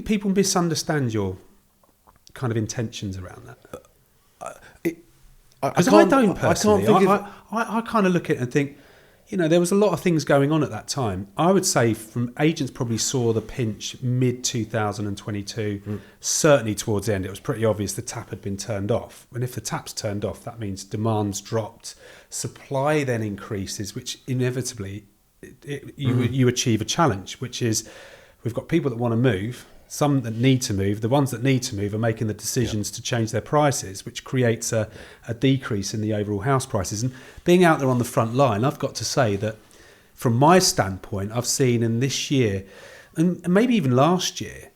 think people misunderstand your kind of intentions around that? Because I don't personally. I kind of look at it and think, there was a lot of things going on at that time. I would say from agents probably saw the pinch mid-2022, certainly towards the end. It was pretty obvious the tap had been turned off. And if the tap's turned off, that means demand's dropped. Supply then increases, which inevitably you achieve a challenge, which is we've got people that want to move, some that need to move. The ones that need to move are making the decisions to change their prices, which creates a decrease in the overall house prices. And being out there on the front line, I've got to say that from my standpoint, I've seen in this year, and maybe even last year,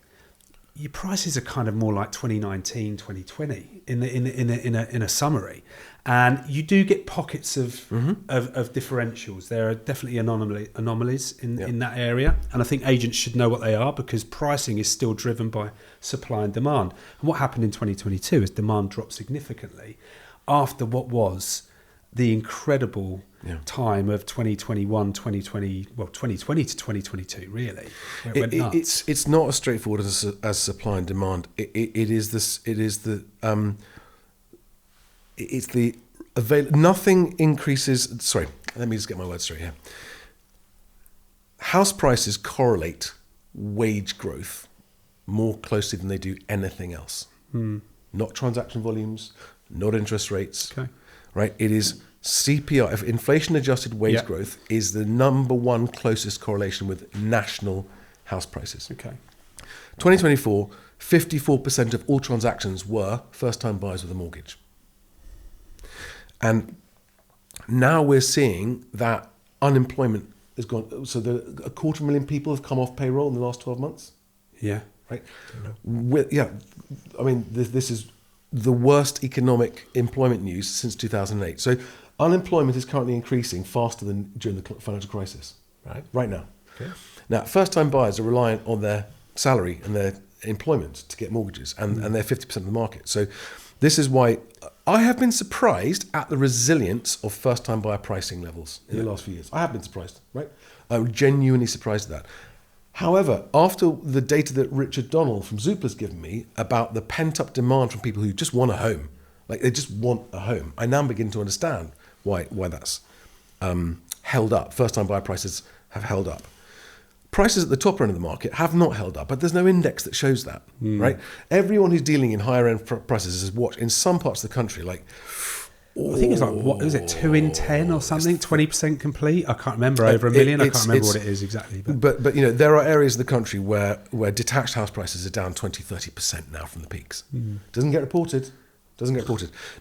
your prices are kind of more like 2019, 2020 in a summary. And you do get pockets of differentials. There are definitely anomalies in that area. And I think agents should know what they are, because pricing is still driven by supply and demand. And what happened in 2022 is demand dropped significantly after what was the incredible time of 2021, 2020 to 2022, really. It went nuts. It's not as straightforward as supply and demand. Nothing increases. Sorry, let me just get my words straight here. House prices correlate wage growth more closely than they do anything else. Not transaction volumes, not interest rates. Okay. Right? It is CPI, if inflation-adjusted wage growth is the number one closest correlation with national house prices. Okay. 2024, 54% of all transactions were first-time buyers with a mortgage. And now we're seeing that unemployment has gone. So 250,000 people have come off payroll in the last 12 months. Yeah. Right. I mean, this is the worst economic employment news since 2008. So unemployment is currently increasing faster than during the financial crisis. Right now. Okay. Now, first-time buyers are reliant on their salary and their employment to get mortgages, and they're 50% of the market. So this is why I have been surprised at the resilience of first-time buyer pricing levels in the last few years. I have been surprised, right? I'm genuinely surprised at that. However, after the data that Richard Donnell from Zoop has given me about the pent-up demand from people who just want a home, like they just want a home, I now begin to understand why that's held up. First-time buyer prices have held up. Prices at the top end of the market have not held up, but there's no index that shows that, right? Everyone who's dealing in higher end prices has watched in some parts of the country, like I think it's like, what is it, 2 in 10 or something, 20% complete? I can't remember, over a million. I can't remember what it is exactly. But there are areas of the country where detached house prices are down 20-30% now from the peaks. Doesn't get reported.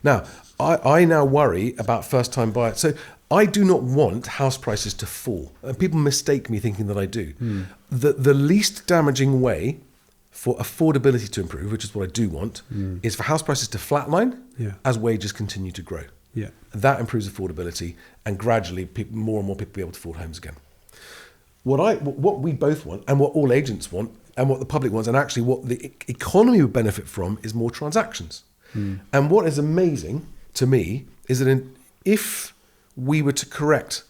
Now, I now worry about first-time buyers. So I do not want house prices to fall. And people mistake me thinking that I do. The least damaging way for affordability to improve, which is what I do want, is for house prices to flatline as wages continue to grow. Yeah. That improves affordability, and gradually more and more people will be able to afford homes again. What we both want, and what all agents want, and what the public wants, and actually what the economy would benefit from, is more transactions. And what is amazing to me is that if we were to correct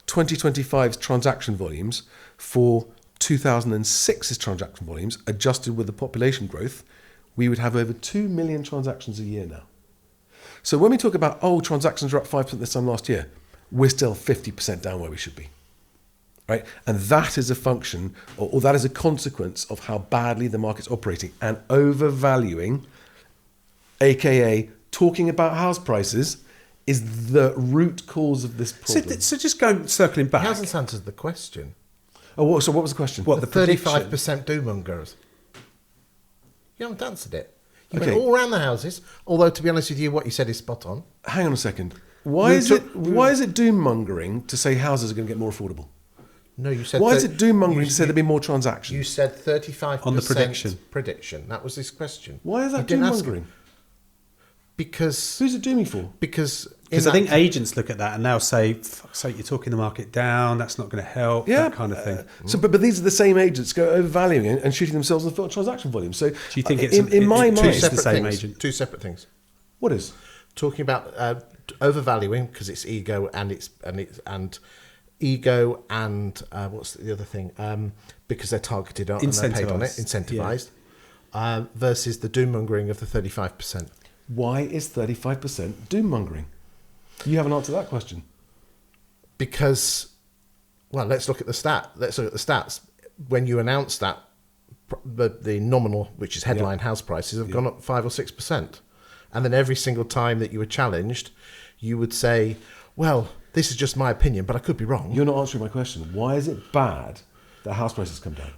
2025's transaction volumes for 2006's transaction volumes, adjusted with the population growth, we would have over 2 million transactions a year now. So when we talk about, transactions are up 5% this time last year, we're still 50% down where we should be. Right? And that is a function, or that is a consequence of how badly the market's operating, and overvaluing, aka talking about house prices, is the root cause of this problem. So just circling back. He hasn't answered the question. So what was the question? What, the 35% doom-mongers? You haven't answered it. You went all around the houses, although, to be honest with you, what you said is spot on. Hang on a second. Why is it doom-mongering to say houses are going to get more affordable? No, you said... Why is it doom-mongering to say there'll be more transactions? You said 35% on the prediction. That was his question. Why is that doom-mongering? Because... Who's it dooming for? Because I think agents look at that and now say, fuck's sake, you're talking the market down, that's not going to help, that kind of thing. But these are the same agents go overvaluing and shooting themselves in the transaction volume. So do you think it's in my mind, it's the same agent? Two separate things. What is? Talking about overvaluing, because it's ego and ego and what's the other thing? Because they're targeted on and they're paid on it, incentivized. versus the doom-mongering of the 35%. Why is 35% doom-mongering? You haven't answered that question. Because, well, let's look at the stats. When you announce that, the nominal, which is headline house prices, have gone up 5 or 6%. And then every single time that you were challenged, you would say, well, this is just my opinion, but I could be wrong. You're not answering my question. Why is it bad that house prices come down?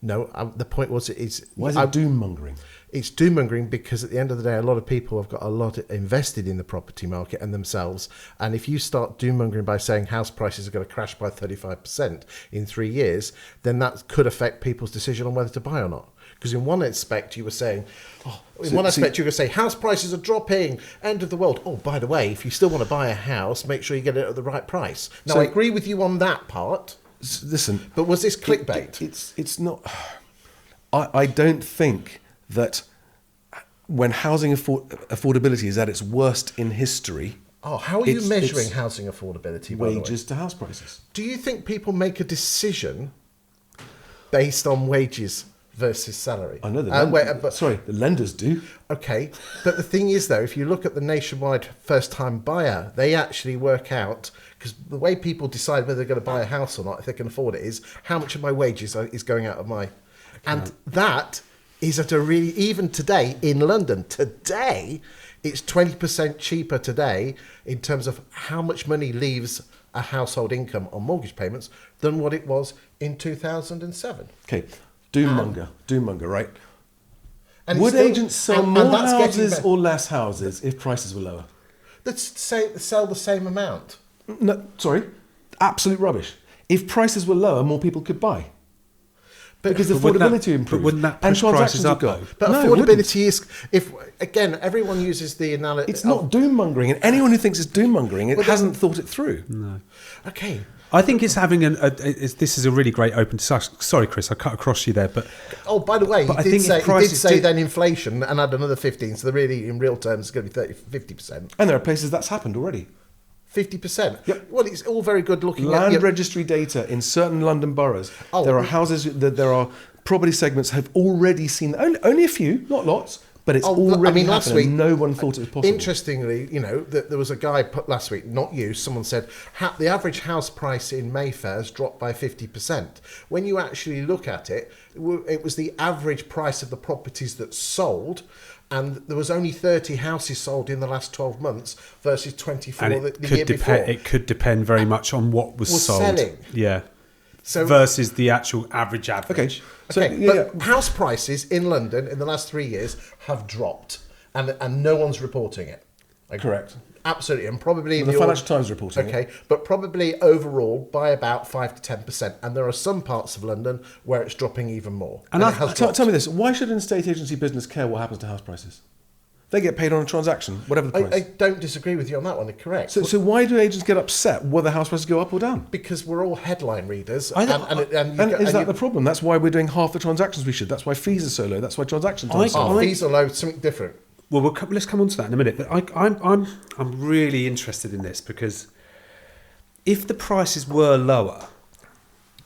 No, the point was why is it doom-mongering? It's doom-mongering because at the end of the day, a lot of people have got a lot invested in the property market and themselves. And if you start doom-mongering by saying house prices are going to crash by 35% in 3 years, then that could affect people's decision on whether to buy or not. Because in one aspect, you were saying, you were going to say, house prices are dropping, end of the world. Oh, by the way, if you still want to buy a house, make sure you get it at the right price. Now, I agree with you on that part. Listen, but was this clickbait? It's not. I don't think that when housing affordability is at its worst in history. Oh, how are you measuring housing affordability? Wages to house prices. Do you think people make a decision based on wages versus salary? I know the lenders do. Okay, but the thing is, though, if you look at the nationwide first-time buyer, they actually work out, because the way people decide whether they're going to buy a house or not, if they can afford it, is how much of my wages is going out of my... And that is at a really... Even today, in London, it's 20% cheaper today in terms of how much money leaves a household income on mortgage payments than what it was in 2007. Okay, doom-monger, right? And would agents sell more houses or less houses if prices were lower? Let's say sell the same amount. No, sorry, absolute rubbish. If prices were lower, more people could buy. Because affordability improved. But wouldn't that push prices up? But affordability is, again, everyone uses the analogy. It's not doom-mongering, and anyone who thinks it's doom-mongering, hasn't thought it through. No. Okay. I think it's having this is a really great open discussion. Sorry, Chris, I cut across you there, but by the way, you did say then inflation and add another 15, so really in real terms it's going to be 50%. And there are places that's happened already. 50%. Yep. Well, it's all very good looking. Land registry data in certain London boroughs. There are houses there are property segments have already seen only a few, not lots. But it's already happened. Last week, no one thought it was possible. Interestingly, there was a guy put last week, not you, someone said, the average house price in Mayfair has dropped by 50%. When you actually look at it, it was the average price of the properties that sold, and there was only 30 houses sold in the last 12 months versus 24 the year before. It could depend very much on what was sold. Selling. Yeah. Versus the actual average. Okay. But house prices in London in the last 3 years have dropped, and no one's reporting it. Correct. Absolutely, and probably the Financial Times reporting. Okay, but probably overall by about 5 to 10%, and there are some parts of London where it's dropping even more. And tell me this: why should an estate agency business care what happens to house prices? They get paid on a transaction, whatever the price. I don't disagree with you on that one. Correct. So why do agents get upset whether house prices go up or down? Because we're all headline readers. And is that the problem? That's why we're doing half the transactions we should. That's why fees are so low. That's why transactions are so low. Fees are low. Something different. Well, let's come on to that in a minute. But I'm really interested in this because if the prices were lower,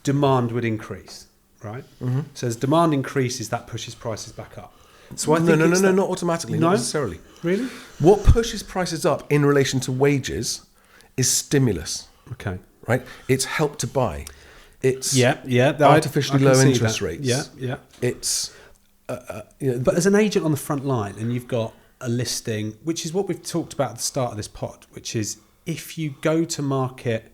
demand would increase, right? Mm-hmm. So as demand increases, that pushes prices back up. So I think no, not automatically, not necessarily. Really? What pushes prices up in relation to wages is stimulus. Okay. Right? It's help to buy. It's artificially low interest rates. Yeah. It's but as an agent on the front line, and you've got a listing, which is what we've talked about at the start of this pod, which is if you go to market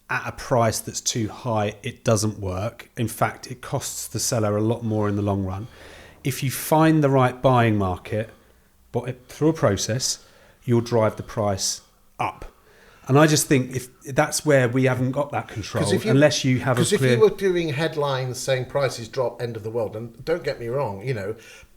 at a price that's too high, it doesn't work. In fact, it costs the seller a lot more in the long run. If you find the right buying market, but through a process, you'll drive the price up. And I just think if that's where we haven't got that control, unless you have a clear... Because if you were doing headlines saying prices drop, end of the world, and don't get me wrong,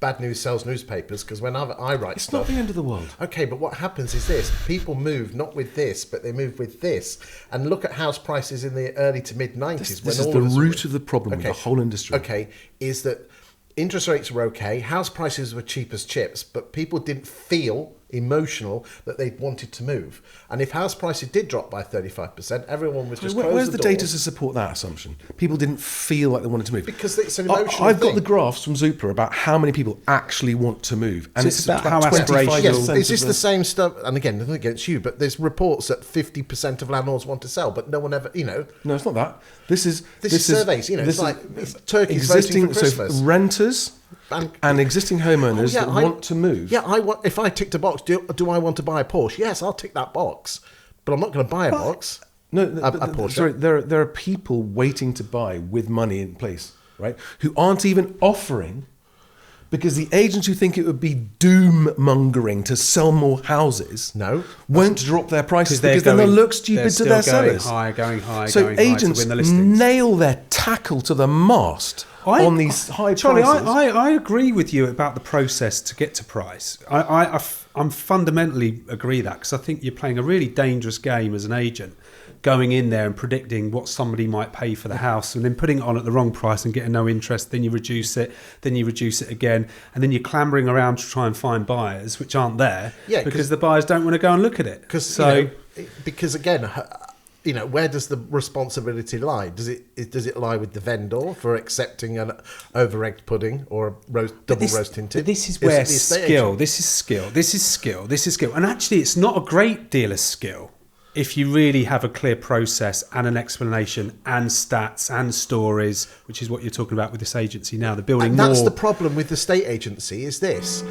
bad news sells newspapers, because when I write it's stuff... It's not the end of the world. Okay, but what happens is this. People move not with this, but they move with this. And look at house prices in the early to mid-90s. This is the root of the problem with the whole industry. Okay, is that interest rates were okay, house prices were cheap as chips, but people didn't feel emotional that they wanted to move. And if house prices did drop by 35%, everyone was just Where's close the door. data to support that assumption? People didn't feel like they wanted to move. Because it's an emotional I've got thing. the graphs from Zoopla about how many people actually want to move. And So it's it's about about how 25% aspirational- Yes, of is this the same stuff? And again, nothing against you, but there's reports that 50% of landlords want to sell, but no one ever, No, it's not that. This is surveys, it's like turkeys existing, voting for Christmas. So renters and existing homeowners Oh, yeah, that want to move. Yeah, if I ticked a box, do I want to buy a Porsche? Yes, I'll tick that box, but I'm not going to buy a box. No, a Porsche. sorry, there are people waiting to buy with money in place, right? Who aren't even offering, because the agents who think it would be doom-mongering to sell more houses won't drop their prices because then they'll look stupid to their sellers. Going high, so agents to win the listings. nail their tackle to the mast on these high Charlie, prices. I agree with you about the process to get to price. I'm fundamentally agree that, because I think you're playing a really dangerous game as an agent, going in there and predicting what somebody might pay for the house and then putting it on at the wrong price and getting no interest. Then you reduce it again, and then you're clambering around to try and find buyers which aren't there because the buyers don't want to go and look at it. Because again, where does the responsibility lie? Does it lie with the vendor for accepting an over-egged pudding or a double roast tinted? This is where skill. This is skill. And actually, it's not a great deal of skill if you really have a clear process and an explanation and stats and stories, which is what you're talking about with this agency now. They're building and that's more. the problem with the estate agency is this.